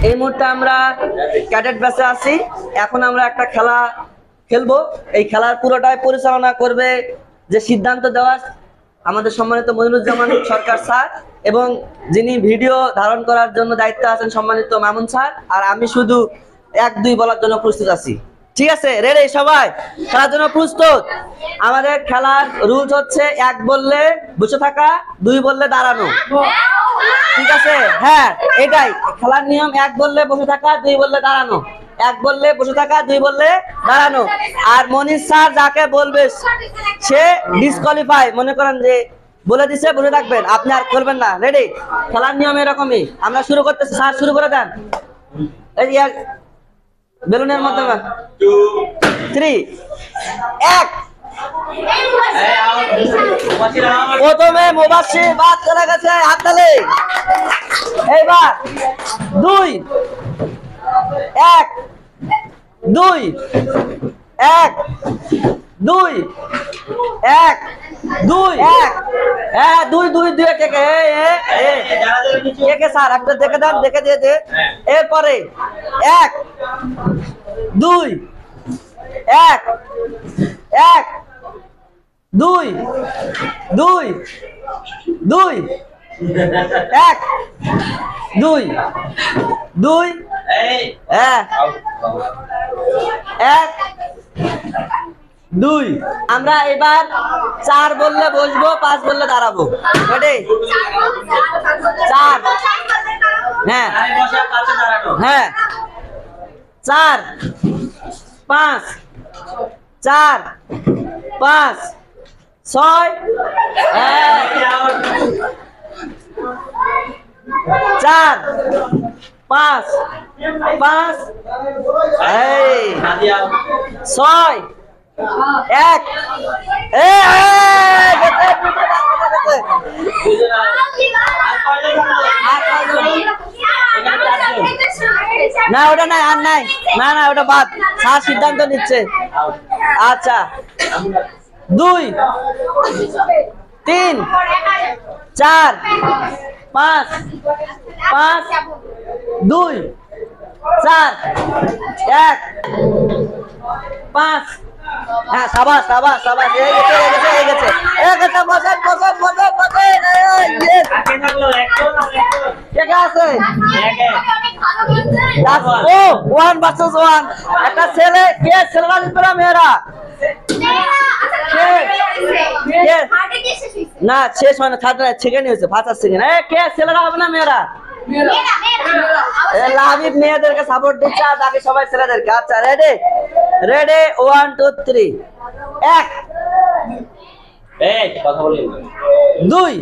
এই মুহূর্তে আমরা ক্যাডেট ব্যাচে আছি। এখন আমরা একটা খেলা খেলবো। এই খেলার পুরোটাই পরিচালনা করবে, যে সিদ্ধান্ত দেওয়া আমাদের সম্মানিত মনিরুজ্জামান সরকার স্যার, এবং যিনি ভিডিও ধারণ করার জন্য দায়িত্ব আছেন সম্মানিত মামুন স্যার। আর আমি শুধু 1-2 বলার জন্য প্রস্তুত আছি। ঠিক আছে, রেডি সবাই? খেলার জন্য প্রস্তুত? আমাদের খেলার রুলস হচ্ছে 1 বললে বসে থাকা, 2 বললে দাঁড়ানো। ঠিক আছে? হ্যাঁ, এটাই খেলার নিয়ম। 1 বললে বসে থাকা, 2 বললে দাঁড়ানো। 1 বললে বসে থাকা, 2 বললে দাঁড়ানো। আর মনির স্যার যাকে বলবে সে ডিসকোয়ালিফাই। মনে করেন যে বলে দিছে, বলে রাখবেন, আপনি আর করবেন না। রেডি? খেলার নিয়ম এরকমই। আমরা শুরু করতেছি, স্যার শুরু করে দেন। এই বেলুনের মাধ্যমে 2 3 1। প্রথমে মুবাশশির বাদ চলে গেছে, হাততালি। এইবার 2 1 2 1 2 1 2 1। হ্যাঁ, 2 2 2 কে স্যার একটা দেখে দেন, দেখে দিয়ে দে। এরপরে 1 2 1 1 2 2 2 1 2 2 1 2। আমরা এবার 4 বললে বসবো, 5 বললে দাঁড়াবো। রেডি? 4। হ্যাঁ হ্যাঁ 4 5 4 5 6 4 5 5 6 1। না ওটা নাই, আর নাই। না না ওটা বাদ, স্যার সিদ্ধান্ত নিচ্ছে। আচ্ছা 2 3 4 5 5 2 4 1 5। হ্যাঁ, সাবাস সাবাস সাবাস। এই গেছে বসেন বসেন বসেন বসেন। কে আছে? ও 1 ভার্সেস 1। একটা ছেলে, কে ছেলেরা জিতবে না মেয়েরা? না শেষ হয় না, থার্ড সেকেন্ড হয়েছে, ফার্স্ট আর সেকেন্ড। কে ছেলেরা হবে না মেয়েরা? লাভিব মেয়েদেরকে সাপোর্ট দিচ্ছে, আর বাকি সবাই ছেলেদেরকে। আচ্ছা রেডি? রেডি 1 2 3 1 2।